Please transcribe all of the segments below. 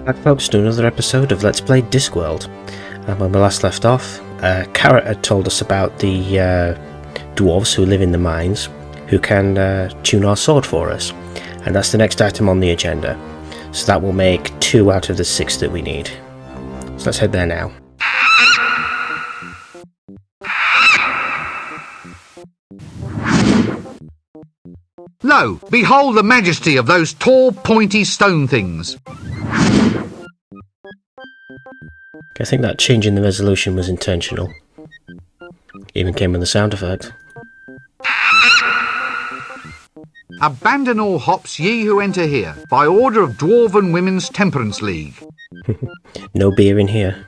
Back folks to another episode of Let's Play Discworld. When we last left off, Carrot had told us about the dwarves who live in the mines who can tune our sword for us, and that's the next item on the agenda. So that will make 2 out of the 6 that we need. So let's head there now. Lo, behold the majesty of those tall, pointy stone things. I think that change in the resolution was intentional. Even came with a sound effect. Abandon all hops, ye who enter here, by order of Dwarven Women's Temperance League. No beer in here.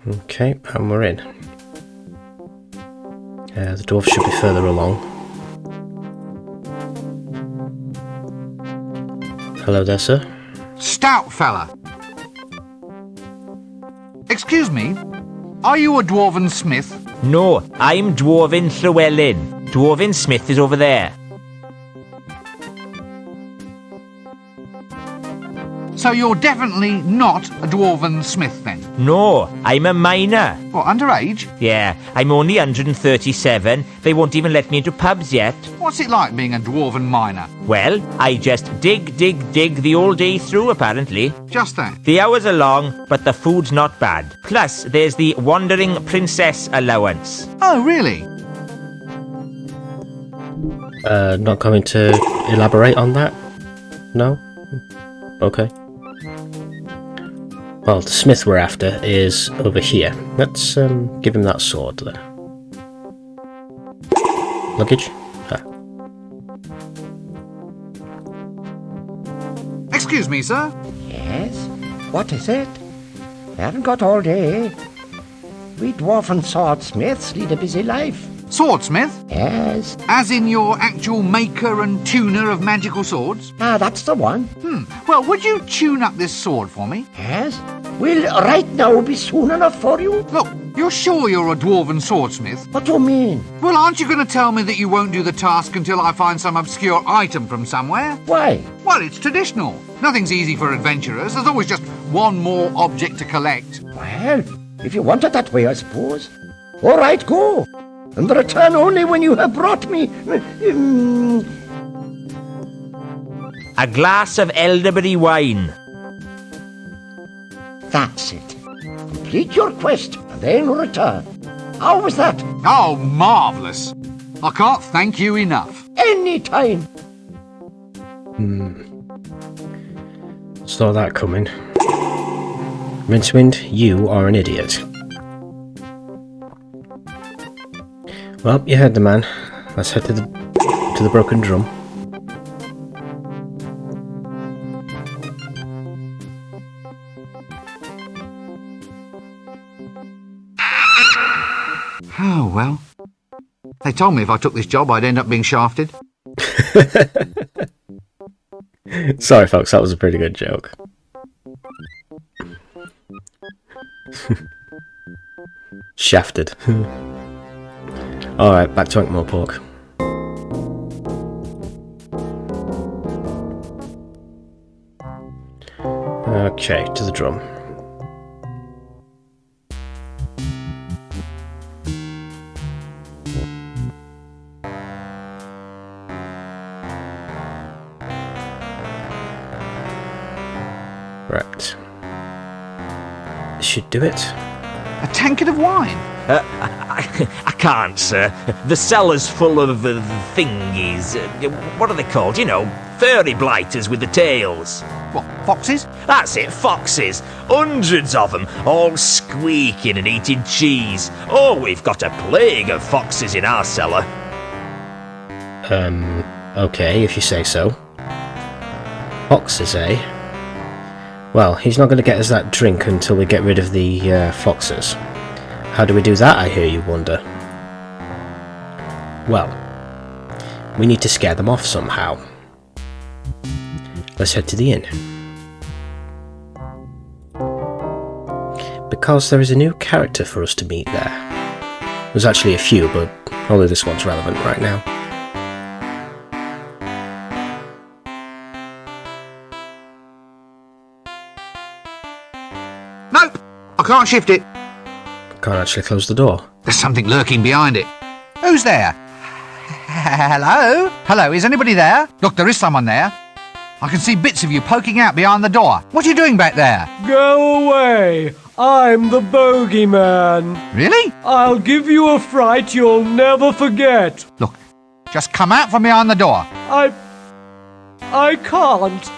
Okay, and we're in. The dwarf should be further along. Hello there, sir. Stout fella. Excuse me, are you a Dwarven Smith? No, I'm Dwarven Llywelyn. Dwarven Smith is over there. So you're definitely not a Dwarven Smith then? No, I'm a miner. What, underage? Yeah, I'm only 137. They won't even let me into pubs yet. What's it like being a Dwarven miner? Well, I just dig the whole day through, apparently. Just that. The hours are long, but the food's not bad. Plus, there's the Wandering Princess allowance. Oh, really? Not going to elaborate on that? No? Okay. Well, the smith we're after is over here. Let's give him that sword there. Luggage? Ah. Excuse me, sir. Yes? What is it? I haven't got all day. We dwarven swordsmiths lead a busy life. Swordsmith? Yes. As in your actual maker and tuner of magical swords? Ah, that's the one. Well, would you tune up this sword for me? Yes? Will right now be soon enough for you? Look, you're sure you're a Dwarven swordsmith? What do you mean? Well, aren't you going to tell me that you won't do the task until I find some obscure item from somewhere? Why? Well, it's traditional. Nothing's easy for adventurers. There's always just one more object to collect. Well, if you want it that way, I suppose. All right, go. And return only when you have brought me... A glass of elderberry wine. That's it. Complete your quest and then return. How was that? Oh, marvellous. I can't thank you enough. Any time. Saw that coming. Rincewind, you are an idiot. Well, you heard the man. Let's head to the broken drum. Oh, well. They told me if I took this job I'd end up being shafted. Sorry folks, that was a pretty good joke. Shafted. Alright, back to Ankh-Morpork. Okay, to the drum. Right. This should do it. A tankard of wine? I can't, sir. The cellar's full of thingies. What are they called? You know, furry blighters with the tails. What, foxes? That's it, foxes. Hundreds of them, all squeaking and eating cheese. Oh, we've got a plague of foxes in our cellar. Okay, if you say so. Foxes, eh? Well, he's not going to get us that drink until we get rid of the foxes. How do we do that, I hear you wonder? Well, we need to scare them off somehow. Let's head to the inn. Because there is a new character for us to meet there. There's actually a few, but only this one's relevant right now. can't shift it. Can't actually close the door. There's something lurking behind it. Who's there? Hello? Hello, is anybody there? Look, there is someone there. I can see bits of you poking out behind the door. What are you doing back there? Go away. I'm the bogeyman. Really? I'll give you a fright you'll never forget. Look, just come out from behind the door. I can't.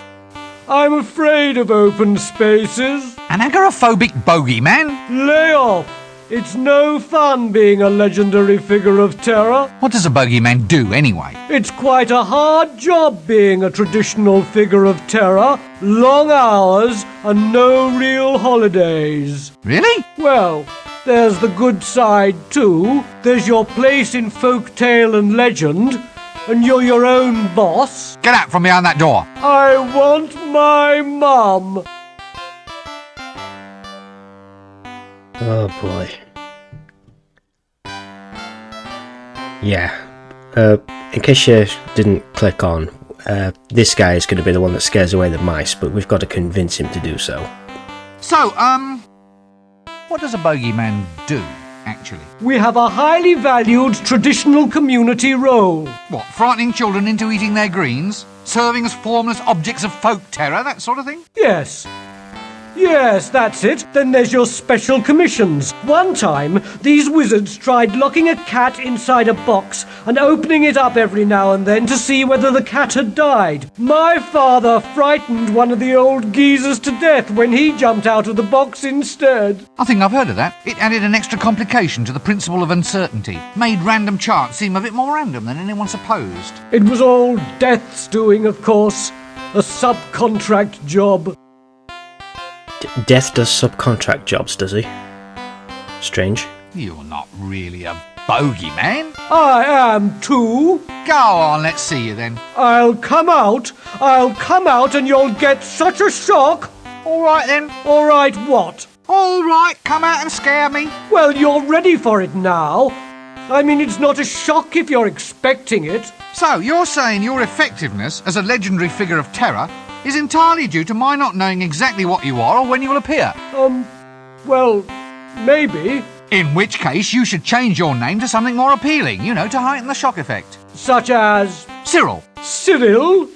I'm afraid of open spaces. An agoraphobic bogeyman? Lay off. It's no fun being a legendary figure of terror. What does a bogeyman do anyway? It's quite a hard job being a traditional figure of terror. Long hours and no real holidays. Really? Well, there's the good side too. There's your place in folk tale and legend, and you're your own boss. Get out from behind that door. I want my mum. Oh boy. Yeah. In case you didn't click on, this guy is going to be the one that scares away the mice, but we've got to convince him to do so. So, what does a bogeyman do, actually? We have a highly valued traditional community role. What, frightening children into eating their greens? Serving as formless objects of folk terror, that sort of thing? Yes, that's it. Then there's your special commissions. One time, these wizards tried locking a cat inside a box and opening it up every now and then to see whether the cat had died. My father frightened one of the old geezers to death when he jumped out of the box instead. I think I've heard of that. It added an extra complication to the principle of uncertainty. Made random chance seem a bit more random than anyone supposed. It was all Death's doing, of course. A subcontract job. Death does subcontract jobs, does he? Strange. You're not really a bogeyman. I am too. Go on, let's see you then. I'll come out and you'll get such a shock. All right then. All right, what? All right, come out and scare me. Well, you're ready for it now. I mean, it's not a shock if you're expecting it. So, you're saying your effectiveness as a legendary figure of terror is entirely due to my not knowing exactly what you are or when you will appear? Well, maybe. In which case, you should change your name to something more appealing, to heighten the shock effect. Such as... Cyril. Cyril?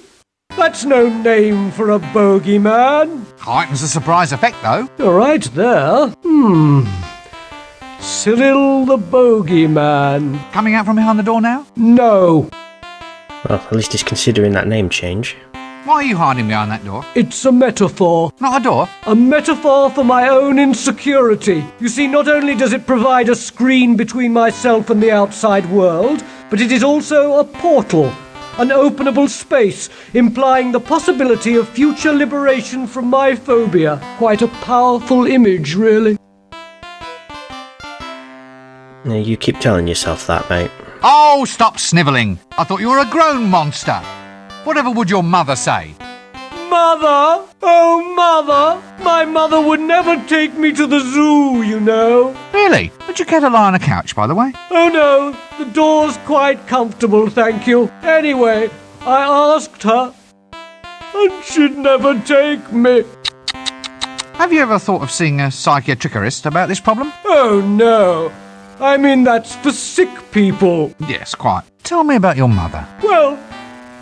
That's no name for a bogeyman. Heightens the surprise effect, though. You're right there. Cyril the bogeyman. Coming out from behind the door now? No. Well, at least he's considering that name change. Why are you hiding behind that door? It's a metaphor. Not a door? A metaphor for my own insecurity. You see, not only does it provide a screen between myself and the outside world, but it is also a portal, an openable space, implying the possibility of future liberation from my phobia. Quite a powerful image, really. Now, you keep telling yourself that, mate. Oh, stop snivelling. I thought you were a grown monster. Whatever would your mother say? Mother! Oh, Mother! My mother would never take me to the zoo, you know. Really? Would you care to lie on a couch, by the way? Oh, no. The door's quite comfortable, thank you. Anyway, I asked her, and she'd never take me. Have you ever thought of seeing a psychiatrist about this problem? Oh, no. I mean, that's for sick people. Yes, quite. Tell me about your mother. Well,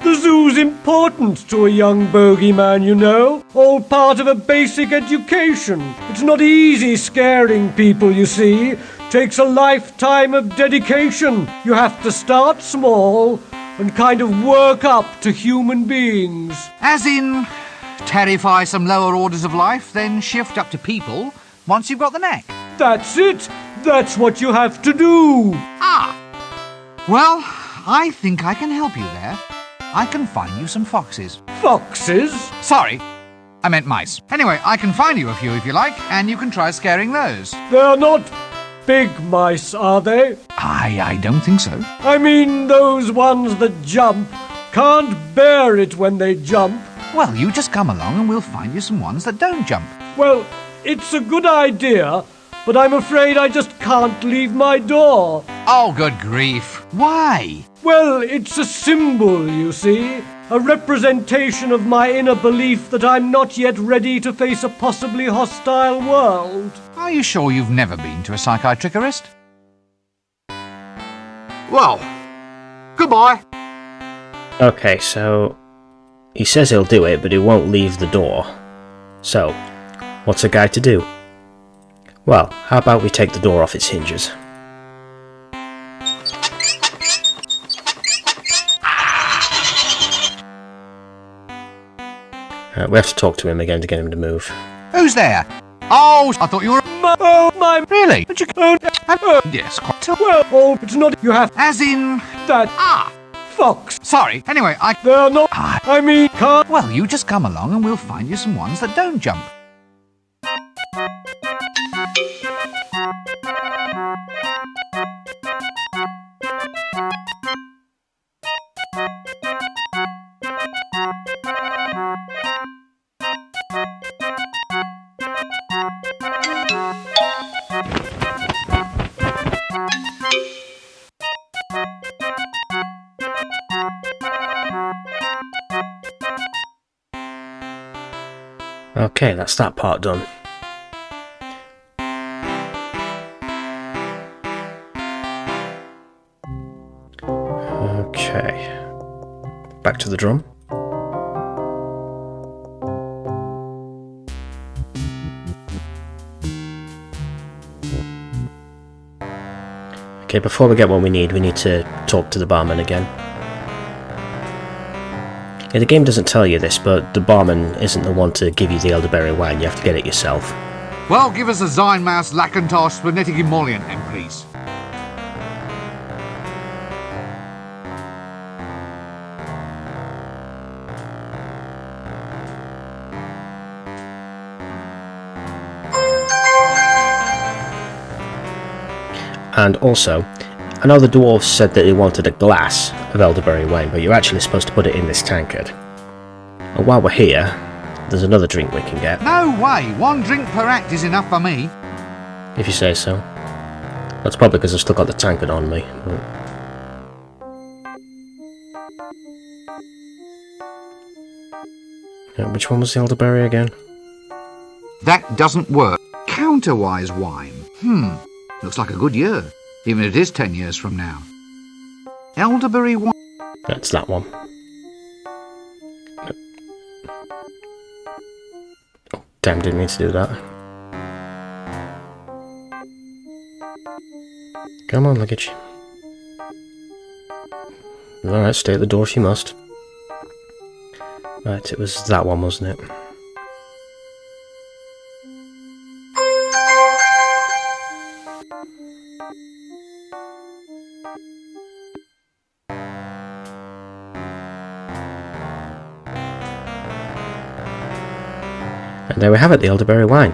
the zoo's important to a young bogeyman, you know. All part of a basic education. It's not easy scaring people, you see. Takes a lifetime of dedication. You have to start small and kind of work up to human beings. As in, terrify some lower orders of life, then shift up to people once you've got the knack. That's it. That's what you have to do. Ah! Well, I think I can help you there. I can find you some foxes. Foxes? Sorry, I meant mice. Anyway, I can find you a few if you like, and you can try scaring those. They're not big mice, are they? I don't think so. I mean, those ones that jump can't bear it when they jump. Well, you just come along and we'll find you some ones that don't jump. Well, it's a good idea, but I'm afraid I just can't leave my door. Oh, good grief. Why? Well, it's a symbol, you see. A representation of my inner belief that I'm not yet ready to face a possibly hostile world. Are you sure you've never been to a psychiatrist? Well, goodbye. Okay, so he says he'll do it, but he won't leave the door. So, what's a guy to do? Well, how about we take the door off its hinges? We have to talk to him again to get him to move. Who's there? Oh, I thought you were... Oh, my... Really? But you... Yes, quite... Well, oh, it's not... You have... As in... That... Ah! Fox. Sorry. Anyway, They're not... I mean, can't... Well, you just come along and we'll find you some ones that don't jump. Okay, that's that part done. Okay, back to the drum. Okay, before we get what we need to talk to the barman again. Yeah, the game doesn't tell you this, but the barman isn't the one to give you the elderberry wine, you have to get it yourself. Well, give us a Zynmaus Lacantar Splenetic Emollient then, please. And also, I know the dwarves said that they wanted a glass of elderberry wine, but you're actually supposed to put it in this tankard. And while we're here, there's another drink we can get. No way! 1 drink per act is enough for me. If you say so. That's probably because I've still got the tankard on me. Yeah, which one was the elderberry again? That doesn't work. Counterwise wine. Looks like a good year, even if it is 10 years from now. Elderberry wine. That's that one. Oh, damn, didn't mean to do that. Come on, luggage. Alright, stay at the door if you must. Right, it was that one, wasn't it? And there we have it, the elderberry wine.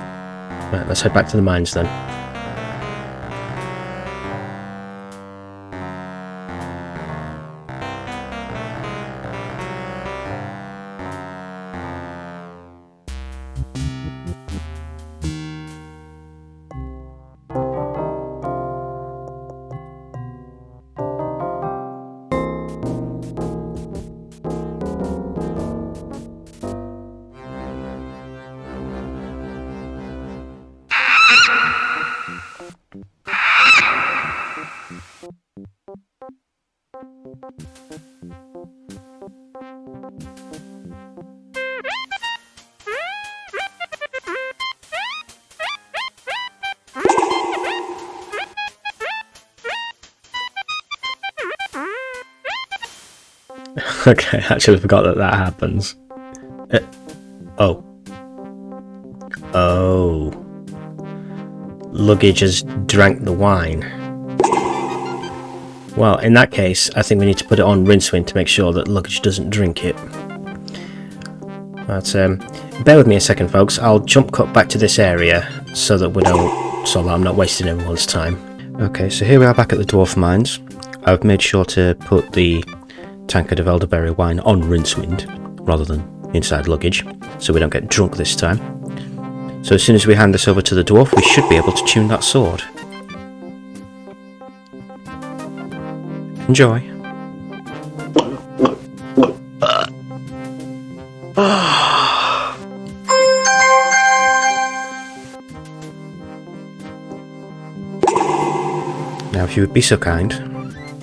Right, let's head back to the mines then. Okay, I actually forgot that happens. Oh. Luggage has drank the wine. Well, in that case, I think we need to put it on Rincewind to make sure that luggage doesn't drink it. But, bear with me a second, folks. I'll jump cut back to this area so that I'm not wasting everyone's time. Okay, so here we are back at the Dwarf Mines. I've made sure to put the tankard of elderberry wine on Rincewind rather than inside luggage, so we don't get drunk this time. So as soon as we hand this over to the dwarf, we should be able to tune that sword. Enjoy. Now, if you would be so kind.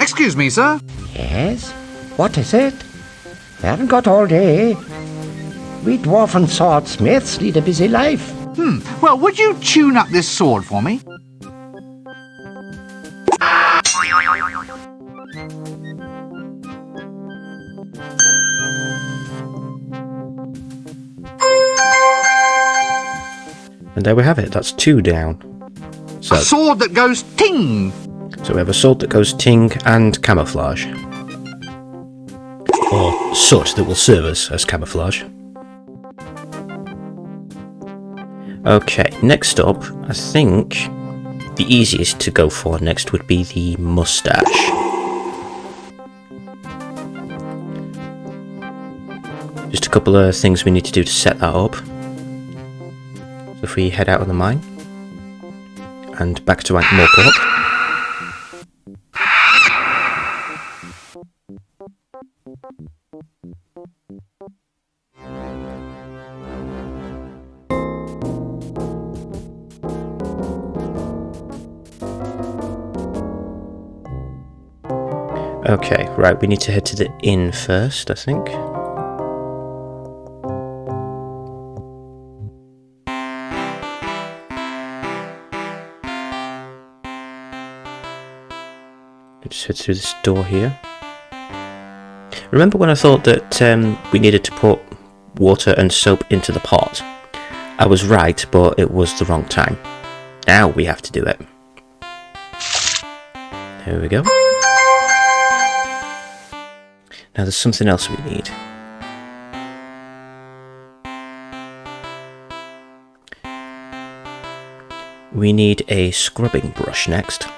Excuse me, sir. Yes? What is it? Haven't got all day. We dwarf and swordsmiths lead a busy life. Well, would you tune up this sword for me? And there we have it. That's 2 down. So, A sword that goes ting! so we have a sword that goes ting and camouflage. Or sword that will serve us as camouflage. Okay, next up, I think the easiest to go for next would be the mustache. Just a couple of things we need to do to set that up. So if we head out of the mine and back to Ankh-Morpork. Okay, right, we need to head to the inn first, I think. Just head through this door here. Remember when I thought that we needed to put water and soap into the pot? I was right, but it was the wrong time. Now we have to do it. There we go. Now there's something else we need. We need a scrubbing brush next.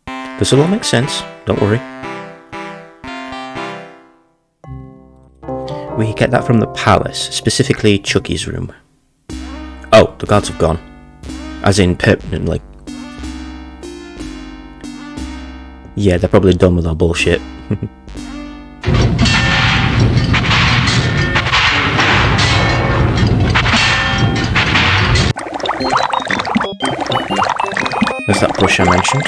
This will all make sense, don't worry. We get that from the palace, specifically Chucky's room. Oh, the guards have gone. As in permanently. Yeah, they're probably done with our bullshit. There's that brush I mentioned.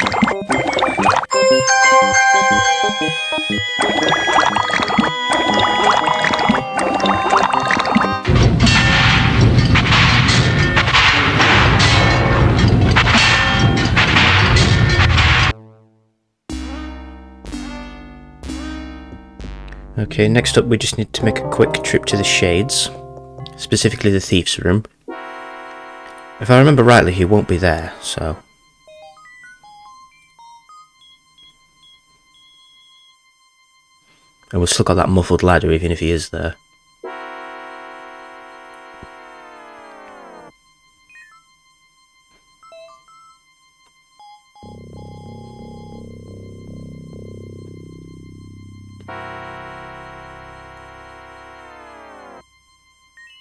Okay, next up we just need to make a quick trip to the Shades, specifically the Thief's room. If I remember rightly, he won't be there, so... And we've still got that muffled ladder even if he is there.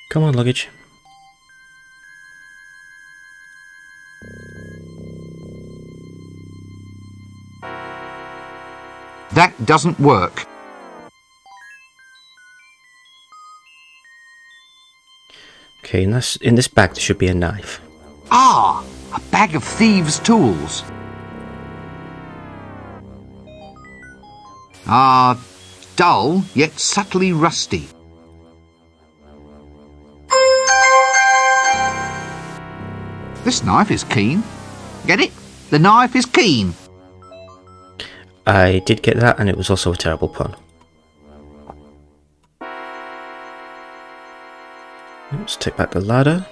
Come on, luggage. That doesn't work. Okay, in this bag there should be a knife. Ah, a bag of thieves' tools. Dull yet subtly rusty. This knife is keen. Get it? The knife is keen. I did get that, and it was also a terrible pun. Let's take back the ladder.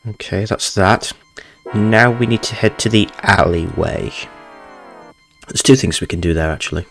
Okay, that's that. Now we need to head to the alleyway. There's 2 things we can do there, actually.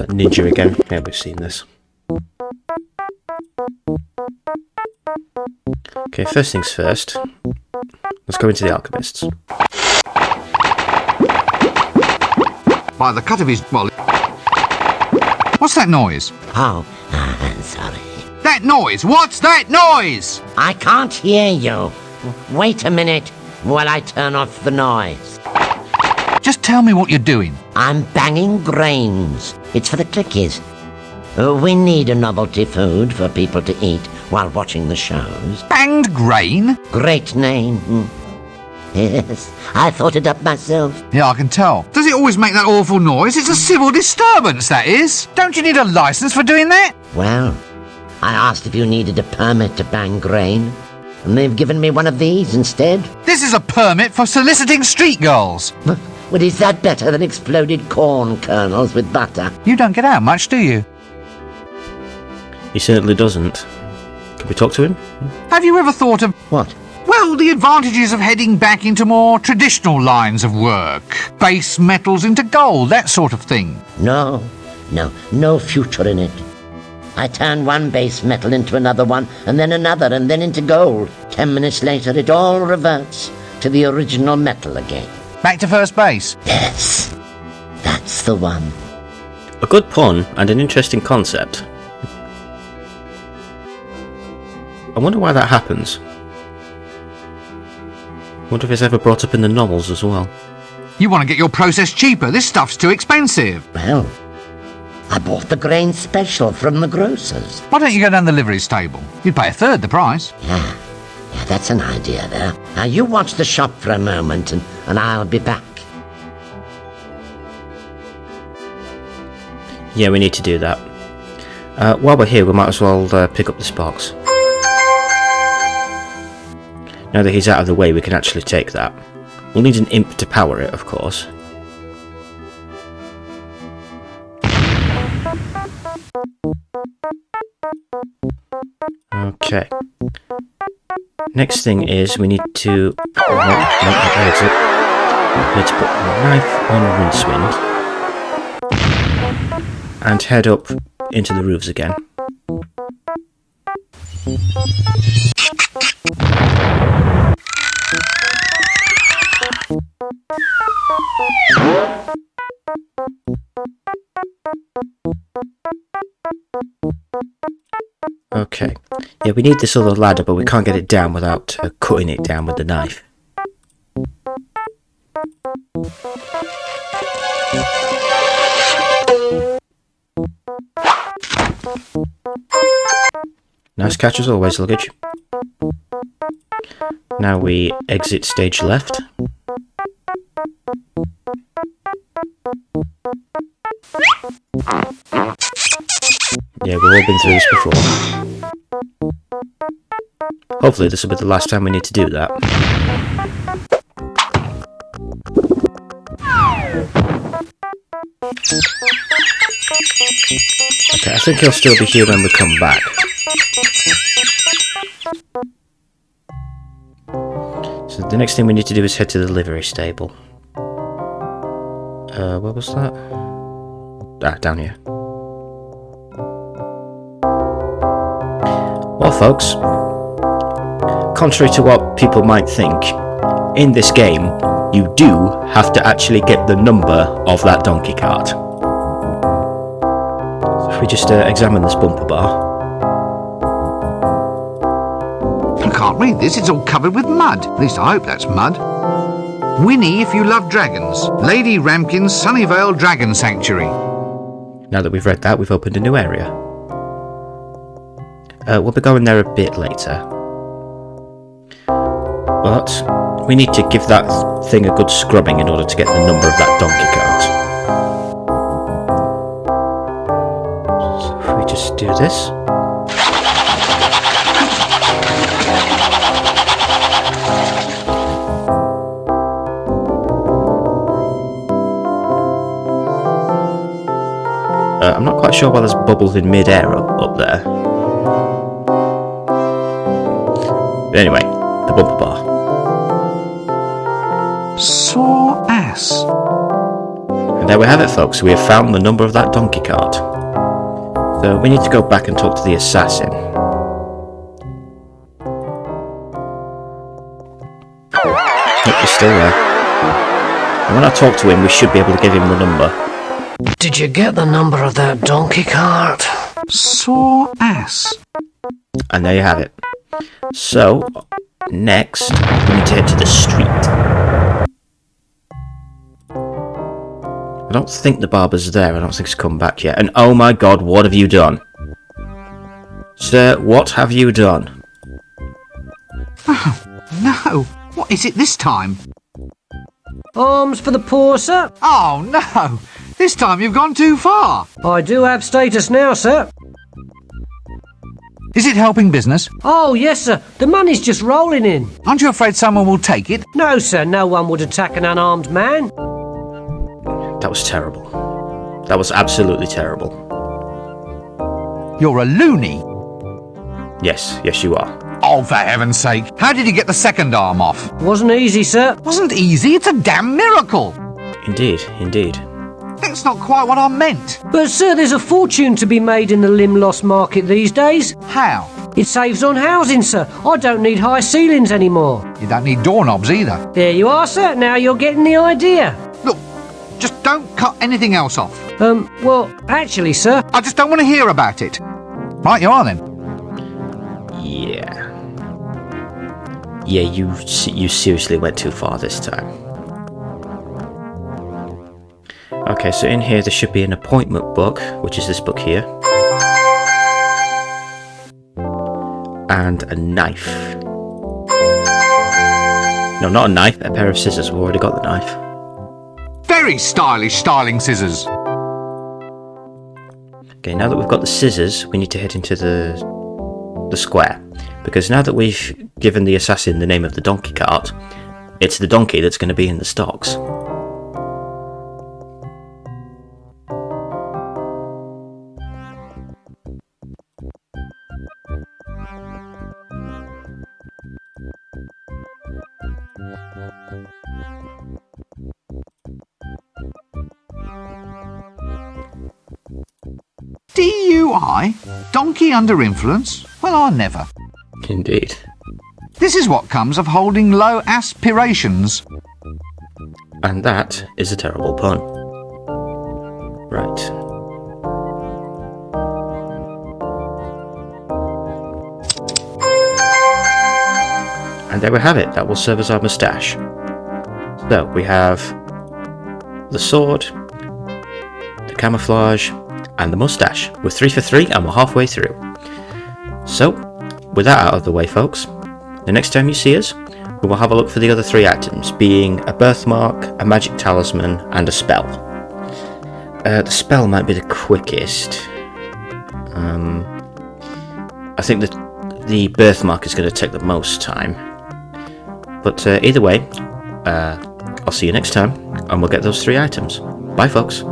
that ninja again. Yeah, we've seen this. Okay, first things first. Let's go into the alchemists. By the cut of his... well... What's that noise? Oh, sorry. That noise! What's that noise? I can't hear you. Wait a minute while I turn off the noise. Just tell me what you're doing. I'm banging grains. It's for the clickies. We need a novelty food for people to eat while watching the shows. Banged grain? Great name. Yes, I thought it up myself. Yeah, I can tell. Does it always make that awful noise? It's a civil disturbance, that is. Don't you need a licence for doing that? Well, I asked if you needed a permit to bang grain, and they've given me one of these instead. This is a permit for soliciting street girls. Well, is that better than exploded corn kernels with butter? You don't get out much, do you? He certainly doesn't. Can we talk to him? Have you ever thought of... What? well, the advantages of heading back into more traditional lines of work? Base metals into gold, that sort of thing. No future in it. I turn one base metal into another one, and then another, and then into gold. 10 minutes later, it all reverts to the original metal again. Back to first base. Yes, that's the one. A good pun and an interesting concept. I wonder why that happens. Wonder if it's ever brought up in the novels as well. You want to get your process cheaper. This stuff's too expensive. Well, I bought the grain special from the grocers. Why don't you go down the livery stable? You'd pay a third the price. Yeah, that's an idea there. Now you watch the shop for a moment and I'll be back. Yeah, we need to do that. While we're here, we might as well pick up this box. Now that he's out of the way, we can actually take that. We'll need an imp to power it, of course. Okay. Next thing is we need to... Where is it? We need to put a knife on Rincewind. And head up into the roofs again. Okay. Yeah, we need this other ladder, but we can't get it down without cutting it down with the knife. Nice catch as always, luggage. Now we exit stage left. Yeah, we've all been through this before. Hopefully this will be the last time we need to do that. Okay, I think he'll still be here when we come back. So the next thing we need to do is head to the livery stable. Where was that? Ah, down here. Well, folks, contrary to what people might think, in this game, you do have to actually get the number of that donkey cart. So if we just examine this bumper bar. I can't read this. It's all covered with mud. At least I hope that's mud. Winnie, if you love dragons. Lady Ramkin's Sunnyvale Dragon Sanctuary. Now that we've read that, we've opened a new area. We'll be going there a bit later. But we need to give that thing a good scrubbing in order to get the number of that donkey cart. So if we just do this. I'm not quite sure why there's bubbles in mid-air up there. But anyway, the bumper bar. Sore ass. And there we have it, folks. We have found the number of that donkey cart. So we need to go back and talk to the assassin. Yep, he's still there. And when I talk to him, we should be able to give him the number. Did you get the number of that donkey cart? Sore ass. And there you have it. So, next, we need to head to the street. I don't think the barber's there. I don't think he's come back yet. And oh my god, what have you done? Sir, what have you done? Oh, no. What is it this time? Arms for the poor, sir. Oh, no. This time you've gone too far. I do have status now, sir. Is it helping business? Oh, yes, sir. The money's just rolling in. Aren't you afraid someone will take it? No, sir. No one would attack an unarmed man. That was terrible. That was absolutely terrible. You're a loony. Yes, yes you are. Oh, for heaven's sake. How did you get the second arm off? Wasn't easy, sir. Wasn't easy. It's a damn miracle. Indeed, indeed. That's not quite what I meant. But, sir, there's a fortune to be made in the limb loss market these days. How? It saves on housing, sir. I don't need high ceilings anymore. You don't need doorknobs either. There you are, sir. Now you're getting the idea. Look, just don't cut anything else off. Well, actually, sir. I just don't want to hear about it. Right, you are then. Yeah. Yeah, you seriously went too far this time. Okay, so in here there should be an appointment book, which is this book here. And a knife. No, not a knife, a pair of scissors. We've already got the knife. Very stylish styling scissors. Okay, now that we've got the scissors, we need to head into the square. Because now that we've given the assassin the name of the donkey cart, it's the donkey that's going to be in the stocks. DUI? Donkey under influence? Well, I never. Indeed. This is what comes of holding low aspirations. And that is a terrible pun. Right. And there we have it. That will serve as our moustache. So, we have the sword, the camouflage, and the moustache. We're 3 for 3 and we're halfway through. So, with that out of the way, folks, the next time you see us, we will have a look for the other 3 items, being a birthmark, a magic talisman, and a spell. The spell might be the quickest. I think that the birthmark is going to take the most time. But either way, I'll see you next time, and we'll get those 3 items. Bye, folks.